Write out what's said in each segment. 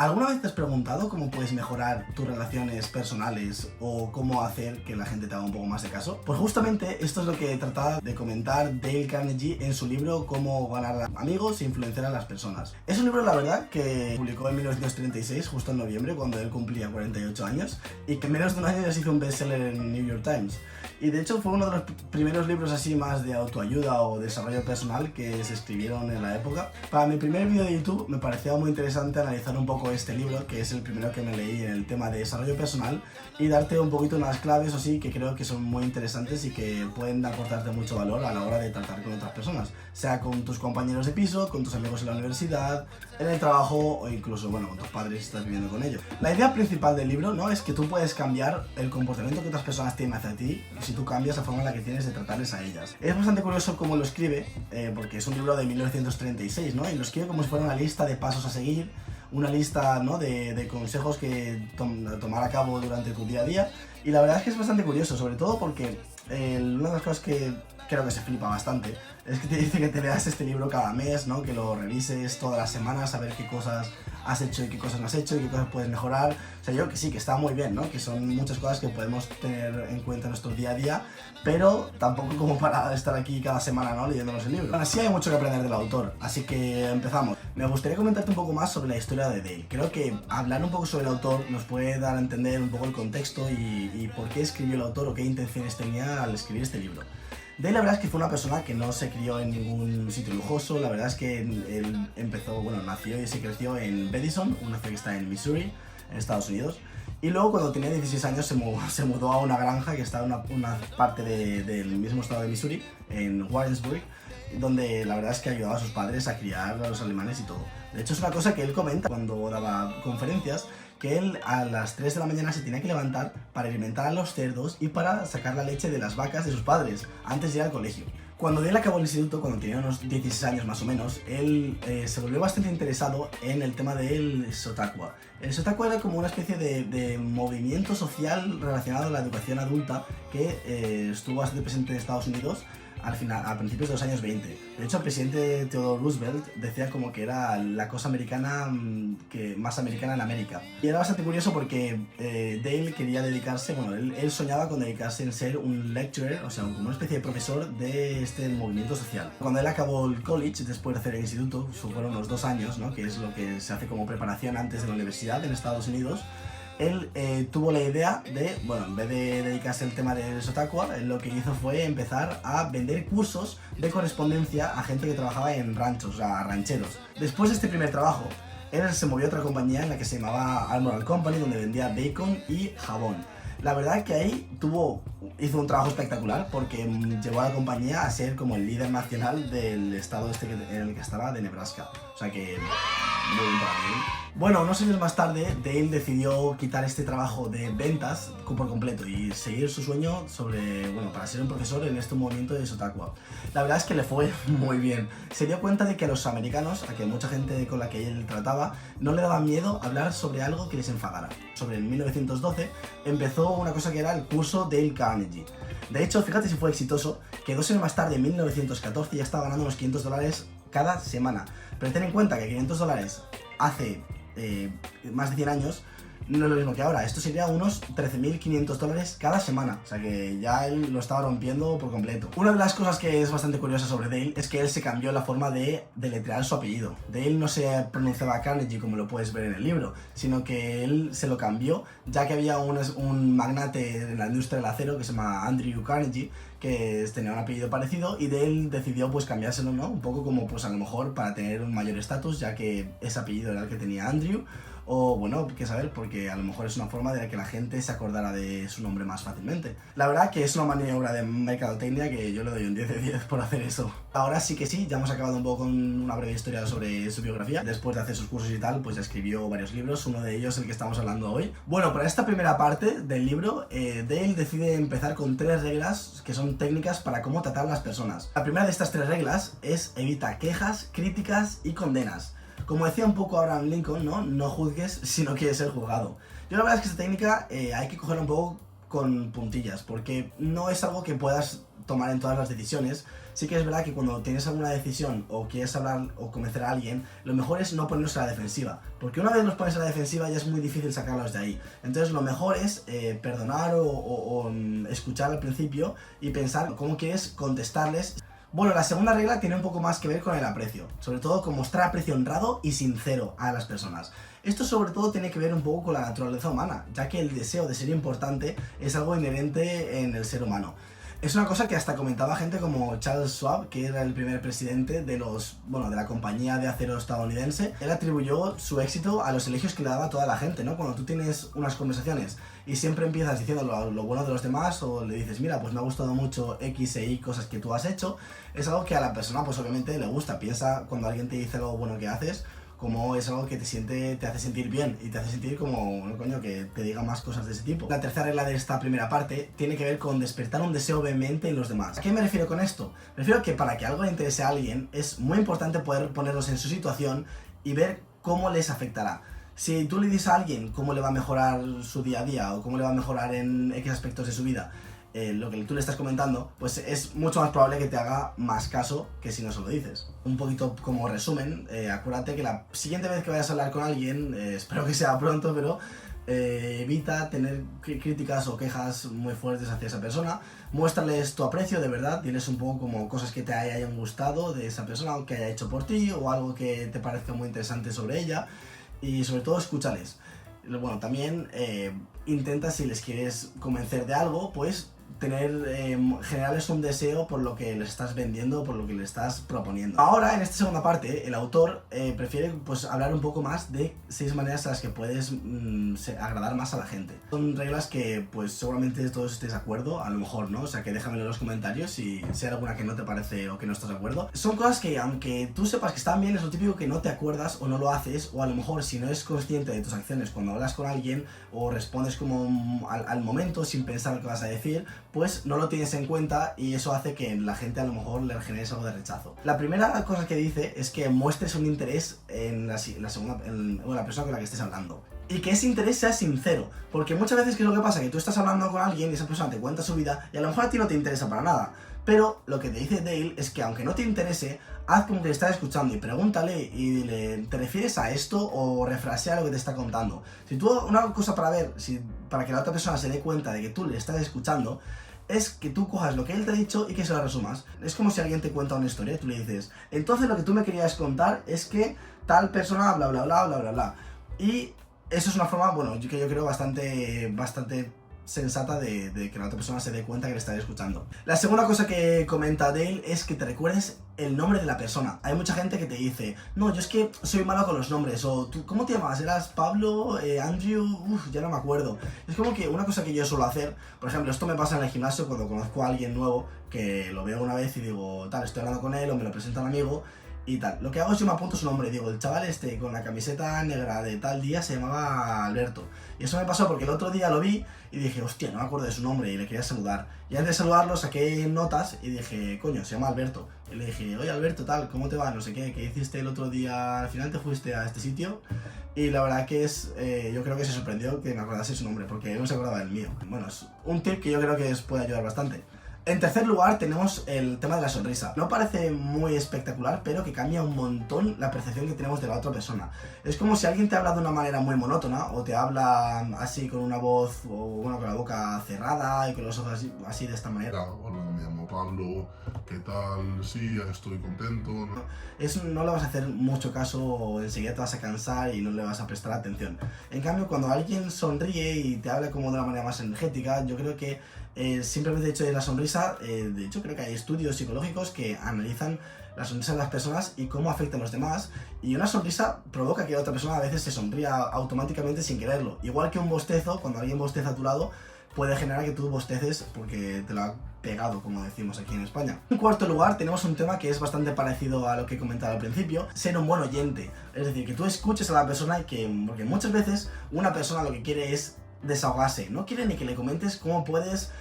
¿Alguna vez te has preguntado cómo puedes mejorar tus relaciones personales o cómo hacer que la gente te haga un poco más de caso? Pues justamente esto es lo que trataba de comentar Dale Carnegie en su libro Cómo ganar amigos e influenciar a las personas. Es un libro, la verdad, que publicó en 1936, justo en noviembre, cuando él cumplía 48 años, y que en menos de un año ya se hizo un bestseller en New York Times. Y de hecho fue uno de los primeros libros así más de autoayuda o desarrollo personal que se escribieron en la época. Para mi primer vídeo de YouTube me parecía muy interesante analizar un poco este libro, que es el primero que me leí en el tema de desarrollo personal, y darte un poquito unas claves así que creo que son muy interesantes y que pueden aportarte mucho valor a la hora de tratar con otras personas, sea con tus compañeros de piso, con tus amigos en la universidad, en el trabajo o incluso, bueno, con tus padres si estás viviendo con ellos. La idea principal del libro, ¿no?, es que tú puedes cambiar el comportamiento que otras personas tienen hacia ti si tú cambias la forma en la que tienes de tratarles a ellas. Es bastante curioso cómo lo escribe, porque es un libro de 1936, ¿no?, y lo escribe como si fuera una lista de pasos a seguir, una lista, ¿no?, de consejos que tomar a cabo durante tu día a día. Y la verdad es que es bastante curioso, sobre todo porque una de las cosas que creo que se flipa bastante es que te dice que te leas este libro cada mes, ¿no?, que lo revises todas las semanas a ver qué cosas has hecho y qué cosas no has hecho y qué cosas puedes mejorar. O sea, yo que sí, que está muy bien, ¿no?, que son muchas cosas que podemos tener en cuenta en nuestro día a día, pero tampoco como para estar aquí cada semana, ¿no?, leyéndonos el libro. Bueno, sí hay mucho que aprender del autor, así que empezamos. Me gustaría comentarte un poco más sobre la historia de Dale. Creo que hablar un poco sobre el autor nos puede dar a entender un poco el contexto y por qué escribió el autor o qué intenciones tenía al escribir este libro. Dale, la verdad es que fue una persona que no se crió en ningún sitio lujoso. La verdad es que él nació y se creció en Madison, una ciudad que está en Missouri, en Estados Unidos. Y luego cuando tenía 16 años se mudó a una granja que está en una parte del mismo estado de Missouri, en Warrensburg, donde la verdad es que ayudaba a sus padres a criar a los alemanes y todo. De hecho es una cosa que él comenta cuando daba conferencias, que él a las 3 de la mañana se tenía que levantar para alimentar a los cerdos y para sacar la leche de las vacas de sus padres antes de ir al colegio. Cuando él acabó el instituto, cuando tenía unos 16 años más o menos, él se volvió bastante interesado en el tema del Sotakwa. El Sotakwa era como una especie de movimiento social relacionado a la educación adulta que estuvo bastante presente en Estados Unidos a principios de los años 20. De hecho, el presidente Theodore Roosevelt decía como que era la cosa americana más americana en América. Y era bastante curioso porque Dale quería dedicarse, bueno, él soñaba con dedicarse en ser un lecturer, o sea, como una especie de profesor de este movimiento social. Cuando él acabó el college, después de hacer el instituto, fueron unos 2 años, ¿no?, que es lo que se hace como preparación antes de la universidad en Estados Unidos. Él tuvo la idea de, bueno, en vez de dedicarse al tema del Sotakwa, él lo que hizo fue empezar a vender cursos de correspondencia a gente que trabajaba en ranchos, a rancheros. Después de este primer trabajo, él se movió a otra compañía en la que se llamaba Almoral Company, donde vendía bacon y jabón. La verdad es que ahí hizo un trabajo espectacular porque llevó a la compañía a ser como el líder nacional del estado en el que estaba, de Nebraska. O sea que muy bien para Dale. Bueno, unos años más tarde, Dale decidió quitar este trabajo de ventas por completo y seguir su sueño para ser un profesor en este movimiento de Sotakwa. La verdad es que le fue muy bien. Se dio cuenta de que a los americanos, a que mucha gente con la que él trataba, no le daba miedo hablar sobre algo que les enfadara. Sobre el 1912 empezó una cosa que era el curso Dale Carnegie. De hecho, fíjate si fue exitoso, que 2 años más tarde, en 1914, ya estaba ganando unos $500 cada semana. Pero ten en cuenta que $500 hace más de 100 años no es lo mismo que ahora. Esto sería unos $13.500 cada semana. O sea que ya él lo estaba rompiendo por completo. Una de las cosas que es bastante curiosa sobre Dale es que él se cambió la forma de deletrear su apellido. Dale no se pronunciaba Carnegie como lo puedes ver en el libro, sino que él se lo cambió ya que había un magnate en la industria del acero que se llama Andrew Carnegie, que tenía un apellido parecido, y Dale decidió pues cambiárselo, ¿no?, un poco como pues a lo mejor para tener un mayor estatus, ya que ese apellido era el que tenía Andrew. O bueno, qué saber, porque a lo mejor es una forma de que la gente se acordara de su nombre más fácilmente. La verdad que es una maniobra de mercadotecnia que yo le doy un 10 de 10 por hacer eso. Ahora sí que sí, ya hemos acabado un poco con una breve historia sobre su biografía. Después de hacer sus cursos y tal, pues escribió varios libros, uno de ellos el que estamos hablando hoy. Bueno, para esta primera parte del libro, Dale decide empezar con 3 reglas que son técnicas para cómo tratar a las personas. La primera de estas 3 reglas es evita quejas, críticas y condenas. Como decía un poco Abraham Lincoln, no juzgues si no quieres ser juzgado. Yo la verdad es que esta técnica hay que cogerla un poco con puntillas, porque no es algo que puedas tomar en todas las decisiones. Sí que es verdad que cuando tienes alguna decisión o quieres hablar o convencer a alguien, lo mejor es no ponerlos a la defensiva, porque una vez los pones a la defensiva ya es muy difícil sacarlos de ahí. Entonces lo mejor es perdonar o escuchar al principio y pensar cómo quieres contestarles. Bueno, la segunda regla tiene un poco más que ver con el aprecio, sobre todo con mostrar aprecio honrado y sincero a las personas. Esto sobre todo tiene que ver un poco con la naturaleza humana, ya que el deseo de ser importante es algo inherente en el ser humano. Es una cosa que hasta comentaba gente como Charles Schwab, que era el primer presidente de la compañía de acero estadounidense. Él atribuyó su éxito a los elogios que le daba a toda la gente, ¿no? Cuando tú tienes unas conversaciones y siempre empiezas diciendo lo bueno de los demás, o le dices, mira, pues me ha gustado mucho X e Y cosas que tú has hecho, es algo que a la persona pues obviamente le gusta. Piensa cuando alguien te dice algo bueno que haces, como es algo que te hace sentir bien y te hace sentir como, no, coño, que te diga más cosas de ese tipo. La tercera regla de esta primera parte tiene que ver con despertar un deseo vehemente en los demás. ¿A qué me refiero con esto? Me refiero a que para que algo le interese a alguien es muy importante poder ponerlos en su situación y ver cómo les afectará. Si tú le dices a alguien cómo le va a mejorar su día a día o cómo le va a mejorar en X aspectos de su vida, lo que tú le estás comentando, pues es mucho más probable que te haga más caso que si no se lo dices. Un poquito como resumen, acuérdate que la siguiente vez que vayas a hablar con alguien, espero que sea pronto, pero evita tener críticas o quejas muy fuertes hacia esa persona. Muéstrales tu aprecio de verdad, diles un poco como cosas que te hayan gustado de esa persona o que haya hecho por ti o algo que te parezca muy interesante sobre ella, y sobre todo escúchales. Bueno, también intenta, si les quieres convencer de algo, pues generarles un deseo por lo que les estás vendiendo, por lo que le estás proponiendo. Ahora, en esta segunda parte, el autor prefiere pues hablar un poco más de 6 maneras a las que puedes agradar más a la gente. Son reglas que pues seguramente todos estéis de acuerdo, a lo mejor no, o sea que déjamelo en los comentarios si hay alguna que no te parece o que no estás de acuerdo. Son cosas que aunque tú sepas que están bien, es lo típico que no te acuerdas o no lo haces, o a lo mejor si no eres consciente de tus acciones cuando hablas con alguien o respondes como al momento sin pensar lo que vas a decir, pues no lo tienes en cuenta y eso hace que la gente a lo mejor le generes algo de rechazo. La primera cosa que dice es que muestres un interés en la persona con la que estés hablando. Y que ese interés sea sincero, porque muchas veces, ¿qué es lo que pasa? Que tú estás hablando con alguien y esa persona te cuenta su vida y a lo mejor a ti no te interesa para nada. Pero lo que te dice Dale es que aunque no te interese, haz como que le estás escuchando y pregúntale y dile, ¿te refieres a esto? O refrasea lo que te está contando. Si tú, una cosa para que la otra persona se dé cuenta de que tú le estás escuchando, es que tú cojas lo que él te ha dicho y que se lo resumas. Es como si alguien te cuenta una historia y tú le dices, entonces lo que tú me querías contar es que tal persona bla bla bla bla bla bla. Y eso es una forma, bueno, que yo creo bastante sensata de que la otra persona se dé cuenta que le está escuchando. La segunda cosa que comenta Dale es que te recuerdes el nombre de la persona. Hay mucha gente que te dice, no, yo es que soy malo con los nombres, o ¿tú cómo te llamas? ¿Eras Pablo? ¿Andrew? Ya no me acuerdo. Es como que una cosa que yo suelo hacer, por ejemplo, esto me pasa en el gimnasio cuando conozco a alguien nuevo, que lo veo una vez y digo, tal, estoy hablando con él o me lo presenta un amigo, y tal. Lo que hago es yo me apunto su nombre, digo, el chaval este con la camiseta negra de tal día se llamaba Alberto. Y eso me pasó porque el otro día lo vi y dije, hostia, no me acuerdo de su nombre y le quería saludar. Y antes de saludarlo saqué notas y dije, coño, se llama Alberto. Y le dije, oye Alberto, tal, ¿cómo te va? No sé qué hiciste el otro día, al final te fuiste a este sitio. Y la verdad que yo creo que se sorprendió que me acordase su nombre porque él no se acordaba del mío. Bueno, es un tip que yo creo que os puede ayudar bastante. En tercer lugar tenemos el tema de la sonrisa. No parece muy espectacular, pero que cambia un montón la percepción que tenemos de la otra persona. Es como si alguien te habla de una manera muy monótona, o te habla así con una voz, o bueno, con la boca cerrada y con los ojos así de esta manera. Hola, me llamo Pablo, ¿qué tal? Sí, estoy contento. Eso no le vas a hacer mucho caso, o enseguida te vas a cansar y no le vas a prestar atención. En cambio, cuando alguien sonríe y te habla como de una manera más energética, yo creo que simplemente el hecho de la sonrisa, de hecho creo que hay estudios psicológicos que analizan la sonrisa de las personas y cómo afecta a los demás, y una sonrisa provoca que la otra persona a veces se sonría automáticamente sin quererlo, igual que un bostezo. Cuando alguien bosteza a tu lado puede generar que tú bosteces porque te lo ha pegado, como decimos aquí en España. En cuarto lugar tenemos un tema que es bastante parecido a lo que he comentado al principio, ser un buen oyente, es decir, que tú escuches a la persona porque muchas veces una persona lo que quiere es desahogarse, no quiere ni que le comentes cómo puedes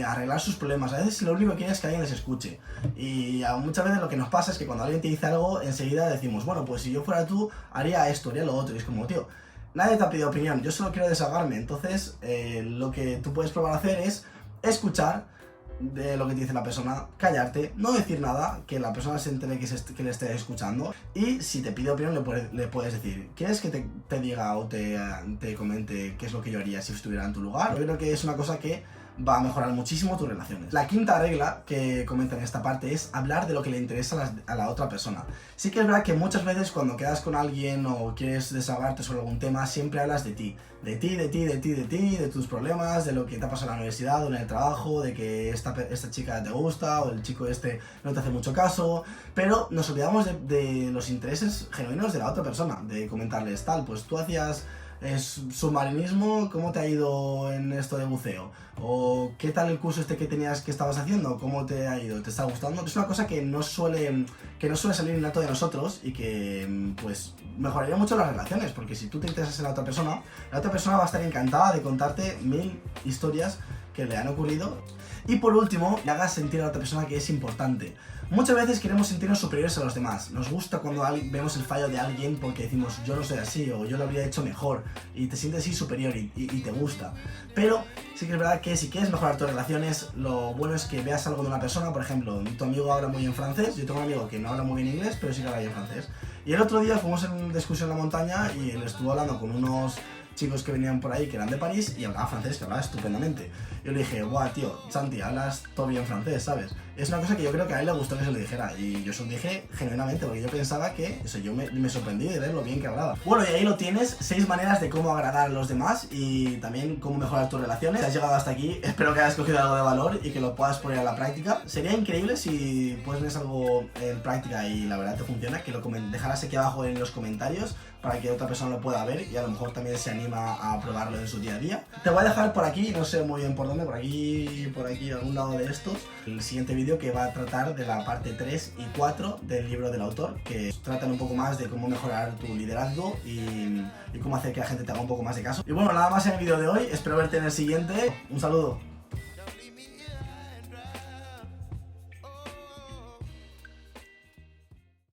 arreglar sus problemas. A veces lo único que quiere es que alguien les escuche, y muchas veces lo que nos pasa es que cuando alguien te dice algo enseguida decimos, bueno, pues si yo fuera tú haría esto, haría lo otro, y es como, tío, nadie te ha pedido opinión, yo solo quiero desahogarme. Entonces, lo que tú puedes probar a hacer es escuchar de lo que te dice la persona, callarte, no decir nada, que la persona se entere que le estés escuchando, y si te pide opinión le puedes decir, ¿quieres que te diga o te comente qué es lo que yo haría si estuviera en tu lugar? Yo creo que es una cosa que va a mejorar muchísimo tus relaciones. La quinta regla que comenta en esta parte es hablar de lo que le interesa a la otra persona. Sí que es verdad que muchas veces cuando quedas con alguien o quieres desahogarte sobre algún tema, siempre hablas de ti. De tus problemas, de lo que te ha pasado en la universidad o en el trabajo, de que esta chica te gusta o el chico este no te hace mucho caso, pero nos olvidamos de los intereses genuinos de la otra persona, de comentarles tal, pues tú hacías submarinismo, ¿cómo te ha ido en esto de buceo? ¿O qué tal el curso este que estabas haciendo? ¿Cómo te ha ido? ¿Te está gustando? Es una cosa que no suele salir innato de nosotros y que pues mejoraría mucho las relaciones, porque si tú te interesas en la otra persona va a estar encantada de contarte 1000 historias que le han ocurrido. Y por último, le hagas sentir a la otra persona que es importante. Muchas veces queremos sentirnos superiores a los demás. Nos gusta cuando vemos el fallo de alguien porque decimos, yo no soy así o yo lo habría hecho mejor, y te sientes así superior y te gusta. Pero sí que es verdad que si quieres mejorar tus relaciones, lo bueno es que veas algo de una persona. Por ejemplo, tu amigo habla muy bien francés, yo tengo un amigo que no habla muy bien inglés, pero sí que habla bien francés. Y el otro día fuimos en una excursión en la montaña y él estuvo hablando con unos chicos que venían por ahí que eran de París y hablaba francés, que hablaba estupendamente. Yo le dije, guau, tío, Santi, hablas todo bien francés, ¿sabes? Es una cosa que yo creo que a él le gustó que se lo dijera, y yo se lo dije genuinamente porque yo pensaba que, eso, yo me sorprendí de ver lo bien que hablaba. Bueno, y ahí lo tienes, 6 maneras de cómo agradar a los demás y también cómo mejorar tus relaciones. Si has llegado hasta aquí, espero que hayas cogido algo de valor y que lo puedas poner a la práctica. Sería increíble si pones algo en práctica y la verdad te funciona, que lo dejaras aquí abajo en los comentarios para que otra persona lo pueda ver y a lo mejor también se anima a probarlo en su día a día. Te voy a dejar por aquí, no sé muy bien por dónde, por aquí, algún lado de estos, el siguiente vídeo que va a tratar de la parte 3 y 4 del libro del autor, que tratan un poco más de cómo mejorar tu liderazgo y cómo hacer que la gente te haga un poco más de caso. Y bueno, nada más en el vídeo de hoy, espero verte en el siguiente. Un saludo.